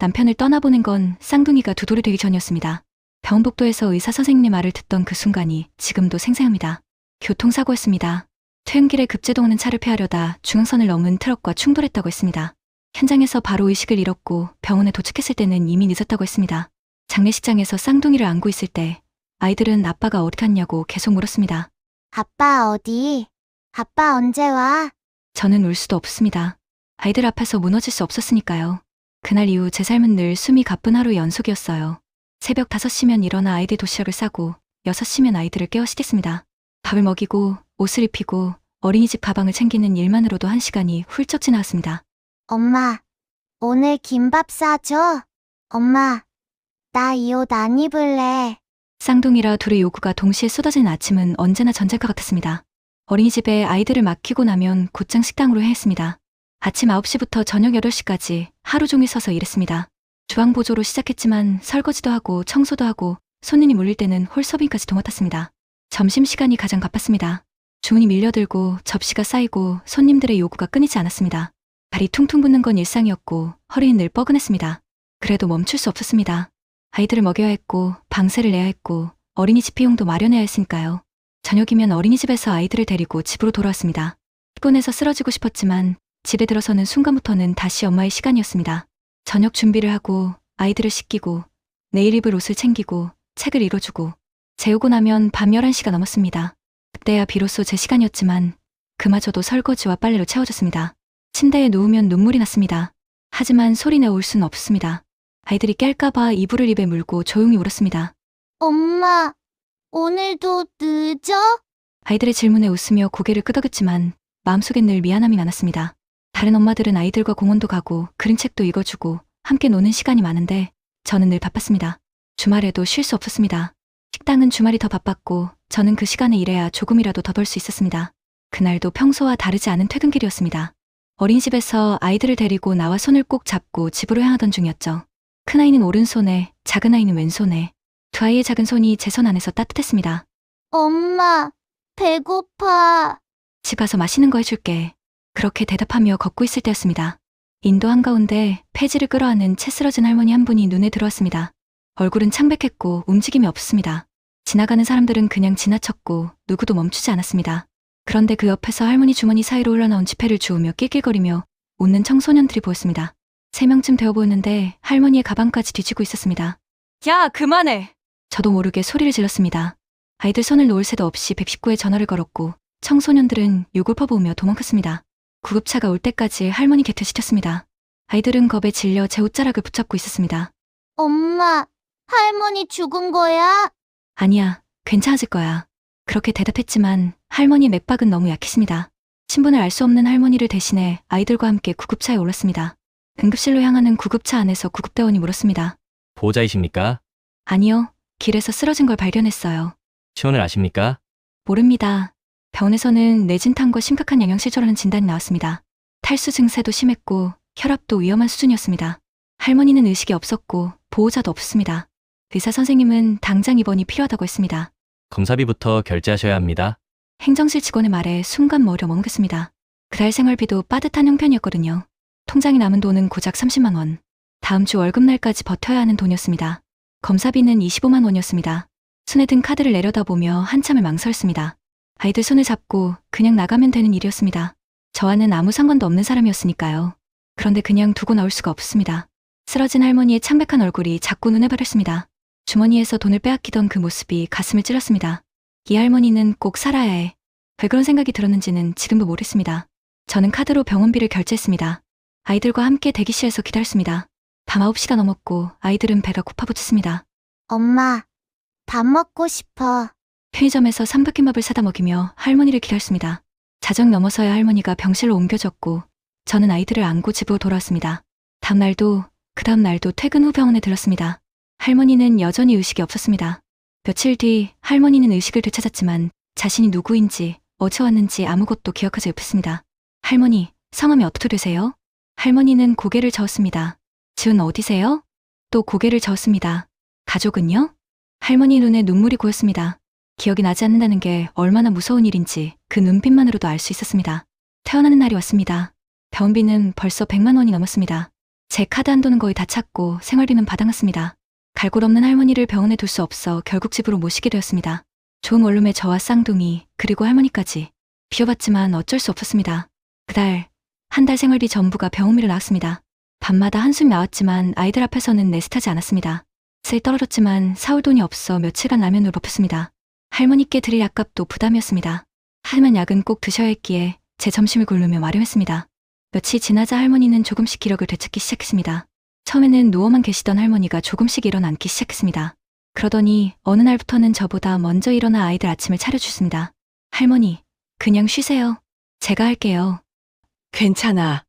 남편을 떠나보낸 건 쌍둥이가 두 돌이 되기 전이었습니다. 병원복도에서 의사 선생님의 말을 듣던 그 순간이 지금도 생생합니다. 교통사고였습니다. 퇴근길에 급제동 오는 차를 피하려다 중앙선을 넘은 트럭과 충돌했다고 했습니다. 현장에서 바로 의식을 잃었고 병원에 도착했을 때는 이미 늦었다고 했습니다. 장례식장에서 쌍둥이를 안고 있을 때 아이들은 아빠가 어디 갔냐고 계속 물었습니다. 아빠 어디? 아빠 언제 와? 저는 울 수도 없습니다. 아이들 앞에서 무너질 수 없었으니까요. 그날 이후 제 삶은 늘 숨이 가쁜 하루의 연속이었어요. 새벽 5시면 일어나 아이들 도시락을 싸고 6시면 아이들을 깨워 씻겠습니다. 밥을 먹이고 옷을 입히고 어린이집 가방을 챙기는 일만으로도 1시간이 훌쩍 지나갔습니다. 엄마, 오늘 김밥 싸줘. 엄마, 나 이 옷 안 입을래. 쌍둥이라 둘의 요구가 동시에 쏟아지는 아침은 언제나 전쟁과 같았습니다. 어린이집에 아이들을 맡기고 나면 곧장 식당으로 향했습니다. 아침 9시부터 저녁 8시까지 하루 종일 서서 일했습니다. 주방보조로 시작했지만 설거지도 하고 청소도 하고 손님이 몰릴 때는 홀 서빙까지 도맡았습니다. 점심시간이 가장 바빴습니다. 주문이 밀려들고 접시가 쌓이고 손님들의 요구가 끊이지 않았습니다. 발이 퉁퉁 붓는 건 일상이었고 허리는 늘 뻐근했습니다. 그래도 멈출 수 없었습니다. 아이들을 먹여야 했고 방세를 내야 했고 어린이집 비용도 마련해야 했으니까요. 저녁이면 어린이집에서 아이들을 데리고 집으로 돌아왔습니다. 피곤해서 쓰러지고 싶었지만 집에 들어서는 순간부터는 다시 엄마의 시간이었습니다. 저녁 준비를 하고 아이들을 씻기고 내일 입을 옷을 챙기고 책을 읽어주고 재우고 나면 밤 11시가 넘었습니다. 그때야 비로소 제 시간이었지만 그마저도 설거지와 빨래로 채워졌습니다. 침대에 누우면 눈물이 났습니다. 하지만 소리내어 울 수는 없습니다. 아이들이 깰까봐 이불을 입에 물고 조용히 울었습니다. 엄마, 오늘도 늦어? 아이들의 질문에 웃으며 고개를 끄덕였지만 마음속엔 늘 미안함이 많았습니다. 다른 엄마들은 아이들과 공원도 가고 그림책도 읽어주고 함께 노는 시간이 많은데 저는 늘 바빴습니다. 주말에도 쉴 수 없었습니다. 식당은 주말이 더 바빴고 저는 그 시간에 일해야 조금이라도 더 벌 수 있었습니다. 그날도 평소와 다르지 않은 퇴근길이었습니다. 어린이집에서 아이들을 데리고 나와 손을 꼭 잡고 집으로 향하던 중이었죠. 큰아이는 오른손에 작은 아이는 왼손에 두 아이의 작은 손이 제 손 안에서 따뜻했습니다. 엄마, 배고파. 집 가서 맛있는 거 해줄게. 그렇게 대답하며 걷고 있을 때였습니다. 인도 한가운데 폐지를 끌어안은 채 쓰러진 할머니 한 분이 눈에 들어왔습니다. 얼굴은 창백했고 움직임이 없었습니다. 지나가는 사람들은 그냥 지나쳤고 누구도 멈추지 않았습니다. 그런데 그 옆에서 할머니 주머니 사이로 흘러나온 지폐를 주우며 낄낄거리며 웃는 청소년들이 보였습니다. 3명쯤 되어 보였는데 할머니의 가방까지 뒤지고 있었습니다. 야, 그만해! 저도 모르게 소리를 질렀습니다. 아이들 손을 놓을 새도 없이 119에 전화를 걸었고 청소년들은 욕을 퍼부으며 도망갔습니다. 구급차가 올 때까지 할머니 곁에 지켰습니다. 아이들은 겁에 질려 제 옷자락을 붙잡고 있었습니다. 엄마, 할머니 죽은 거야? 아니야, 괜찮아질 거야. 그렇게 대답했지만 할머니 맥박은 너무 약했습니다. 신분을 알 수 없는 할머니를 대신해 아이들과 함께 구급차에 올랐습니다. 응급실로 향하는 구급차 안에서 구급대원이 물었습니다. 보호자이십니까? 아니요, 길에서 쓰러진 걸 발견했어요. 치원을 아십니까? 모릅니다. 병원에서는 뇌진탕과 심각한 영양실조라는 진단이 나왔습니다. 탈수 증세도 심했고 혈압도 위험한 수준이었습니다. 할머니는 의식이 없었고 보호자도 없었습니다. 의사 선생님은 당장 입원이 필요하다고 했습니다. 검사비부터 결제하셔야 합니다. 행정실 직원의 말에 순간 머리가 멍했습니다. 그달 생활비도 빠듯한 형편이었거든요. 통장에 남은 돈은 고작 30만 원. 다음 주 월급날까지 버텨야 하는 돈이었습니다. 검사비는 25만 원이었습니다. 손에 든 카드를 내려다보며 한참을 망설였습니다. 아이들 손을 잡고 그냥 나가면 되는 일이었습니다. 저와는 아무 상관도 없는 사람이었으니까요. 그런데 그냥 두고 나올 수가 없습니다. 쓰러진 할머니의 창백한 얼굴이 자꾸 눈에 바랬습니다. 주머니에서 돈을 빼앗기던 그 모습이 가슴을 찔렀습니다. 이 할머니는 꼭 살아야 해. 왜 그런 생각이 들었는지는 지금도 모르겠습니다. 저는 카드로 병원비를 결제했습니다. 아이들과 함께 대기실에서 기다렸습니다. 밤 9시가 넘었고 아이들은 배가 고파붙었습니다. 엄마, 밥 먹고 싶어. 편의점에서 삼각김밥을 사다 먹이며 할머니를 기다렸습니다. 자정 넘어서야 할머니가 병실로 옮겨졌고 저는 아이들을 안고 집으로 돌아왔습니다. 그 다음 날도 퇴근 후 병원에 들렀습니다. 할머니는 여전히 의식이 없었습니다. 며칠 뒤 할머니는 의식을 되찾았지만 자신이 누구인지 어디서 왔는지 아무것도 기억하지 못했습니다. 할머니, 성함이 어떻게 되세요? 할머니는 고개를 저었습니다. 집은 어디세요? 또 고개를 저었습니다. 가족은요? 할머니 눈에 눈물이 고였습니다. 기억이 나지 않는다는 게 얼마나 무서운 일인지 그 눈빛만으로도 알 수 있었습니다. 퇴원하는 날이 왔습니다. 병원비는 벌써 100만 원이 넘었습니다. 제 카드 한도는 거의 다 찼고 생활비는 바닥났습니다. 갈 곳 없는 할머니를 병원에 둘 수 없어 결국 집으로 모시게 되었습니다. 좋은 원룸에 저와 쌍둥이 그리고 할머니까지 비워봤지만 어쩔 수 없었습니다. 그달 한 달 생활비 전부가 병원비로 나왔습니다. 밤마다 한숨이 나왔지만 아이들 앞에서는 내색하지 않았습니다. 슬 떨어졌지만 사올 돈이 없어 며칠간 라면으로 버텼습니다. 할머니께 드릴 약값도 부담이었습니다. 하지만 약은 꼭 드셔야 했기에 제 점심을 굶으며 마련했습니다. 며칠 지나자 할머니는 조금씩 기력을 되찾기 시작했습니다. 처음에는 누워만 계시던 할머니가 조금씩 일어나 앉기 시작했습니다. 그러더니 어느 날부터는 저보다 먼저 일어나 아이들 아침을 차려주습니다. 할머니, 그냥 쉬세요. 제가 할게요. 괜찮아.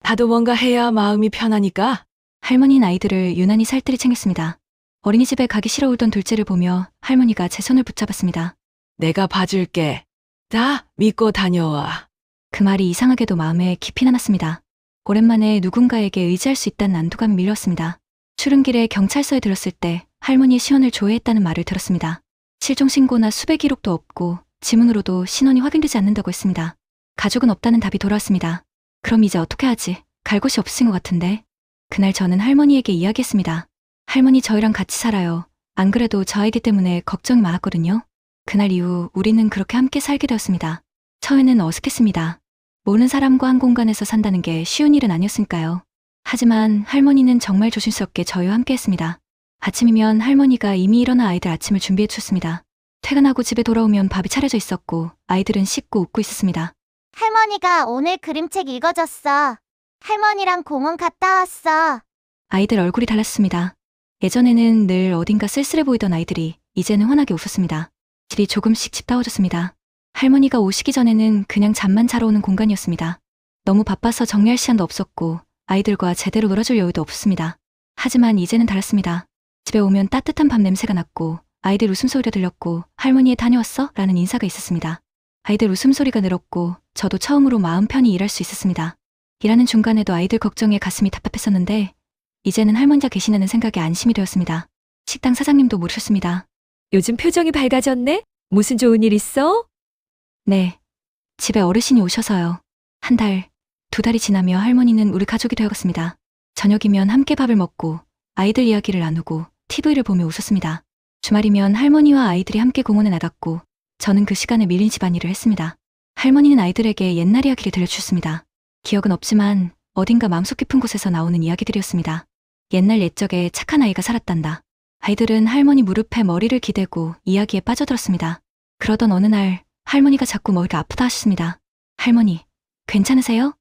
나도 뭔가 해야 마음이 편하니까. 할머니는 아이들을 유난히 살뜰히 챙겼습니다. 어린이집에 가기 싫어 울던 둘째를 보며 할머니가 제 손을 붙잡았습니다. 내가 봐줄게. 자, 믿고 다녀와. 그 말이 이상하게도 마음에 깊이 남았습니다. 오랜만에 누군가에게 의지할 수 있다는 안도감이 밀려왔습니다. 출근길에 경찰서에 들렀을 때 할머니의 시원을 조회했다는 말을 들었습니다. 실종신고나 수배 기록도 없고 지문으로도 신원이 확인되지 않는다고 했습니다. 가족은 없다는 답이 돌아왔습니다. 그럼 이제 어떻게 하지? 갈 곳이 없으신 것 같은데. 그날 저는 할머니에게 이야기했습니다. 할머니 저희랑 같이 살아요. 안 그래도 저 아이들 때문에 걱정이 많았거든요. 그날 이후 우리는 그렇게 함께 살게 되었습니다. 처음에는 어색했습니다. 모르는 사람과 한 공간에서 산다는 게 쉬운 일은 아니었으니까요. 하지만 할머니는 정말 조심스럽게 저희와 함께 했습니다. 아침이면 할머니가 이미 일어나 아이들 아침을 준비해 주셨습니다. 퇴근하고 집에 돌아오면 밥이 차려져 있었고 아이들은 씻고 웃고 있었습니다. 할머니가 오늘 그림책 읽어줬어. 할머니랑 공원 갔다 왔어. 아이들 얼굴이 달랐습니다. 예전에는 늘 어딘가 쓸쓸해 보이던 아이들이 이제는 환하게 웃었습니다. 집이 조금씩 집다워졌습니다. 할머니가 오시기 전에는 그냥 잠만 자러 오는 공간이었습니다. 너무 바빠서 정리할 시간도 없었고 아이들과 제대로 놀아줄 여유도 없었습니다. 하지만 이제는 달랐습니다. 집에 오면 따뜻한 밥 냄새가 났고 아이들 웃음소리가 들렸고 할머니에 다녀왔어? 라는 인사가 있었습니다. 아이들 웃음소리가 늘었고 저도 처음으로 마음 편히 일할 수 있었습니다. 일하는 중간에도 아이들 걱정에 가슴이 답답했었는데 이제는 할머니가 계시다는 생각에 안심이 되었습니다. 식당 사장님도 물으셨습니다. 요즘 표정이 밝아졌네? 무슨 좋은 일 있어? 네. 집에 어르신이 오셔서요. 한 달, 두 달이 지나며 할머니는 우리 가족이 되어갔습니다. 저녁이면 함께 밥을 먹고 아이들 이야기를 나누고 TV를 보며 웃었습니다. 주말이면 할머니와 아이들이 함께 공원에 나갔고 저는 그 시간에 밀린 집안일을 했습니다. 할머니는 아이들에게 옛날 이야기를 들려주셨습니다. 기억은 없지만 어딘가 마음속 깊은 곳에서 나오는 이야기들이었습니다. 옛날 옛적에 착한 아이가 살았단다. 아이들은 할머니 무릎에 머리를 기대고 이야기에 빠져들었습니다. 그러던 어느 날 할머니가 자꾸 머리가 아프다 하셨습니다. 할머니, 괜찮으세요?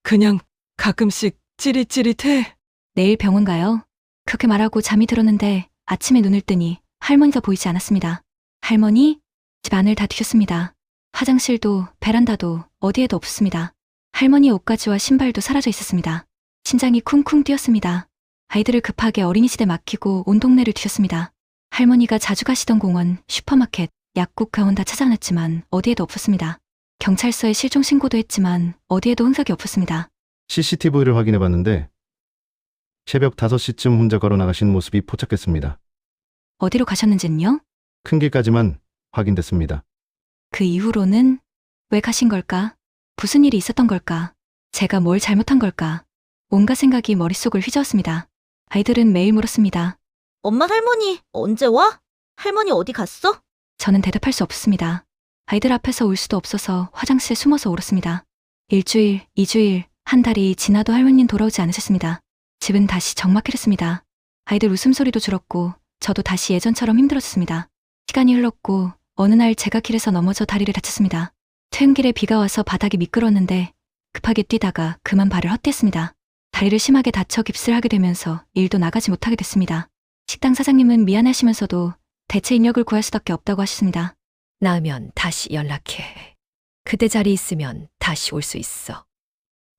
그냥 가끔씩 찌릿찌릿해. 내일 병원 가요. 그렇게 말하고 잠이 들었는데 아침에 눈을 뜨니 할머니가 보이지 않았습니다. 할머니? 집 안을 다 뒤졌습니다. 화장실도 베란다도 어디에도 없었습니다. 할머니의 옷가지와 신발도 사라져 있었습니다. 심장이 쿵쿵 뛰었습니다. 아이들을 급하게 어린이집에 맡기고 온 동네를 뒤졌습니다. 할머니가 자주 가시던 공원, 슈퍼마켓, 약국, 병원 다 찾아놨지만 어디에도 없었습니다. 경찰서에 실종 신고도 했지만 어디에도 흔적이 없었습니다. CCTV를 확인해봤는데 새벽 5시쯤 혼자 걸어 나가신 모습이 포착됐습니다. 어디로 가셨는지는요? 큰 길까지만 확인됐습니다. 그 이후로는 왜 가신 걸까? 무슨 일이 있었던 걸까? 제가 뭘 잘못한 걸까? 온갖 생각이 머릿속을 휘저었습니다. 아이들은 매일 물었습니다. 엄마 할머니 언제 와? 할머니 어디 갔어? 저는 대답할 수 없었습니다. 아이들 앞에서 울 수도 없어서 화장실에 숨어서 울었습니다. 일주일, 2주일, 한 달이 지나도 할머니는 돌아오지 않으셨습니다. 집은 다시 적막했습니다. 아이들 웃음소리도 줄었고 저도 다시 예전처럼 힘들어졌습니다. 시간이 흘렀고 어느 날 제가 길에서 넘어져 다리를 다쳤습니다. 퇴근길에 비가 와서 바닥이 미끄러웠는데 급하게 뛰다가 그만 발을 헛디뎠습니다. 다리를 심하게 다쳐 깁스를 하게 되면서 일도 나가지 못하게 됐습니다. 식당 사장님은 미안하시면서도 대체 인력을 구할 수밖에 없다고 하셨습니다. 나으면 다시 연락해. 그대 자리 있으면 다시 올 수 있어.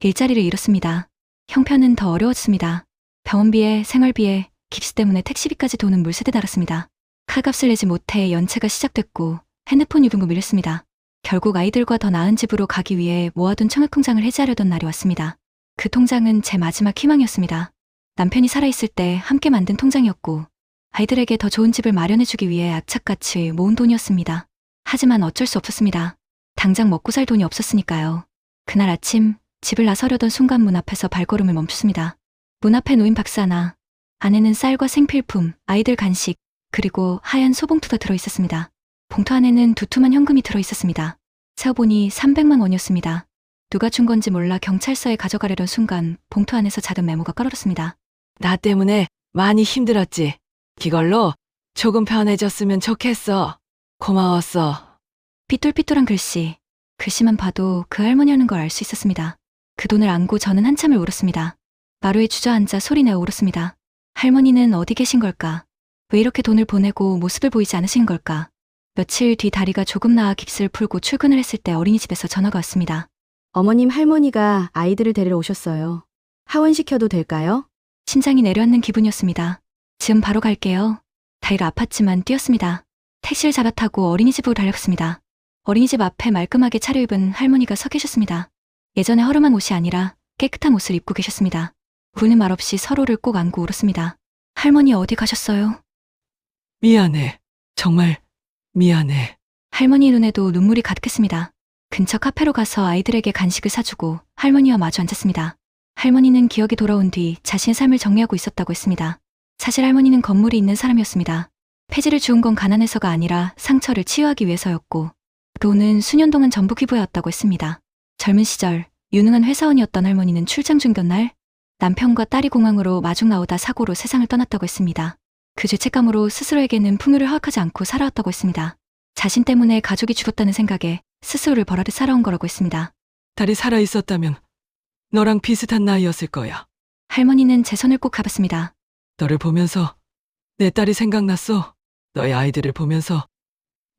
일자리를 잃었습니다. 형편은 더 어려웠습니다. 병원비에 생활비에 깁스 때문에 택시비까지 도는 물세대 달았습니다. 카값을 내지 못해 연체가 시작됐고 핸드폰 유동도 밀렸습니다. 결국 아이들과 더 나은 집으로 가기 위해 모아둔 청약통장을 해지하려던 날이 왔습니다. 그 통장은 제 마지막 희망이었습니다. 남편이 살아있을 때 함께 만든 통장이었고 아이들에게 더 좋은 집을 마련해주기 위해 악착같이 모은 돈이었습니다. 하지만 어쩔 수 없었습니다. 당장 먹고 살 돈이 없었으니까요. 그날 아침 집을 나서려던 순간 문 앞에서 발걸음을 멈췄습니다. 문 앞에 놓인 박스 하나, 안에는 쌀과 생필품, 아이들 간식, 그리고 하얀 소봉투가 들어있었습니다. 봉투 안에는 두툼한 현금이 들어있었습니다. 세어보니 300만 원이었습니다. 누가 준 건지 몰라 경찰서에 가져가려던 순간 봉투 안에서 작은 메모가 떨어졌습니다. 나 때문에 많이 힘들었지. 이걸로 조금 편해졌으면 좋겠어. 고마웠어. 삐뚤삐뚤한 글씨. 글씨만 봐도 그 할머니라는 걸 알 수 있었습니다. 그 돈을 안고 저는 한참을 울었습니다. 마루에 주저앉아 소리내어 울었습니다. 할머니는 어디 계신 걸까? 왜 이렇게 돈을 보내고 모습을 보이지 않으신 걸까? 며칠 뒤 다리가 조금 나아 깁스를 풀고 출근을 했을 때 어린이집에서 전화가 왔습니다. 어머님 할머니가 아이들을 데리러 오셨어요. 하원시켜도 될까요? 심장이 내려앉는 기분이었습니다. 지금 바로 갈게요. 다리가 아팠지만 뛰었습니다. 택시를 잡아 타고 어린이집으로 달렸습니다. 어린이집 앞에 말끔하게 차려입은 할머니가 서 계셨습니다. 예전에 허름한 옷이 아니라 깨끗한 옷을 입고 계셨습니다. 우리는 말없이 서로를 꼭 안고 울었습니다. 할머니 어디 가셨어요? 미안해. 정말 미안해. 할머니 눈에도 눈물이 가득했습니다. 근처 카페로 가서 아이들에게 간식을 사주고 할머니와 마주 앉았습니다. 할머니는 기억이 돌아온 뒤 자신의 삶을 정리하고 있었다고 했습니다. 사실 할머니는 건물이 있는 사람이었습니다. 폐지를 주운 건 가난해서가 아니라 상처를 치유하기 위해서였고 돈은 수년 동안 전부 기부해왔다고 했습니다. 젊은 시절 유능한 회사원이었던 할머니는 출장 중견 날 남편과 딸이 공항으로 마중 나오다 사고로 세상을 떠났다고 했습니다. 그 죄책감으로 스스로에게는 풍요를 허락하지 않고 살아왔다고 했습니다. 자신 때문에 가족이 죽었다는 생각에 스스로를 벌하듯 살아온 거라고 했습니다. 딸이 살아있었다면 너랑 비슷한 나이였을 거야. 할머니는 제 손을 꼭 잡았습니다. 너를 보면서 내 딸이 생각났어. 너의 아이들을 보면서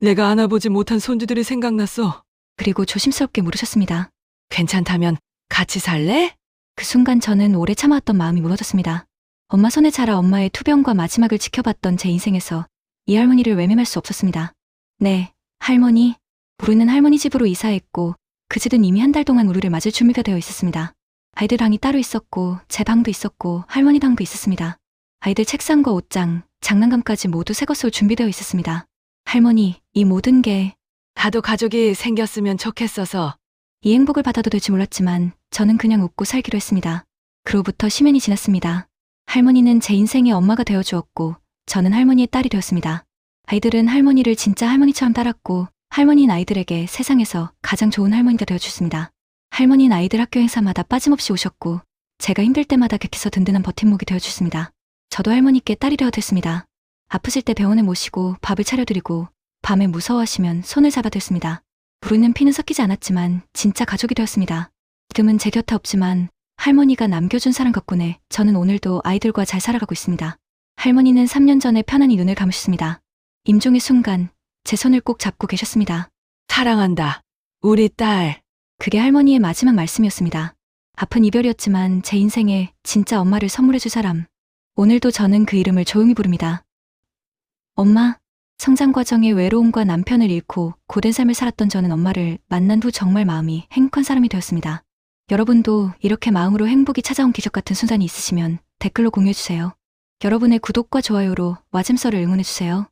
내가 안아보지 못한 손주들이 생각났어. 그리고 조심스럽게 물으셨습니다. 괜찮다면 같이 살래? 그 순간 저는 오래 참아왔던 마음이 무너졌습니다. 엄마 손에 자라 엄마의 투병과 마지막을 지켜봤던 제 인생에서 이 할머니를 외면할 수 없었습니다. 네, 할머니. 우리는 할머니 집으로 이사했고 그 집은 이미 한 달 동안 우리를 맞을 준비가 되어 있었습니다. 아이들 방이 따로 있었고 제 방도 있었고 할머니 방도 있었습니다. 아이들 책상과 옷장, 장난감까지 모두 새 것으로 준비되어 있었습니다. 할머니, 이 모든 게 나도 가족이 생겼으면 좋겠어서. 이 행복을 받아도 될지 몰랐지만 저는 그냥 웃고 살기로 했습니다. 그로부터 10년이 지났습니다. 할머니는 제 인생의 엄마가 되어주었고 저는 할머니의 딸이 되었습니다. 아이들은 할머니를 진짜 할머니처럼 따랐고 할머니는 아이들에게 세상에서 가장 좋은 할머니가 되어주셨습니다. 할머니는 아이들 학교 행사마다 빠짐없이 오셨고 제가 힘들 때마다 곁에서 든든한 버팀목이 되어주셨습니다. 저도 할머니께 딸이 되었습니다. 아프실 때 병원에 모시고 밥을 차려드리고 밤에 무서워하시면 손을 잡아드렸습니다. 우리는 피는 섞이지 않았지만 진짜 가족이 되었습니다. 지금은 제 곁에 없지만 할머니가 남겨준 사랑 덕분에 저는 오늘도 아이들과 잘 살아가고 있습니다. 할머니는 3년 전에 편안히 눈을 감으셨습니다. 임종의 순간 제 손을 꼭 잡고 계셨습니다. 사랑한다. 우리 딸. 그게 할머니의 마지막 말씀이었습니다. 아픈 이별이었지만 제 인생에 진짜 엄마를 선물해줄 사람. 오늘도 저는 그 이름을 조용히 부릅니다. 엄마. 성장 과정에 외로움과 남편을 잃고 고된 삶을 살았던 저는 엄마를 만난 후 정말 마음이 행복한 사람이 되었습니다. 여러분도 이렇게 마음으로 행복이 찾아온 기적 같은 순간이 있으시면 댓글로 공유해주세요. 여러분의 구독과 좋아요로 와잼썰을 응원해주세요.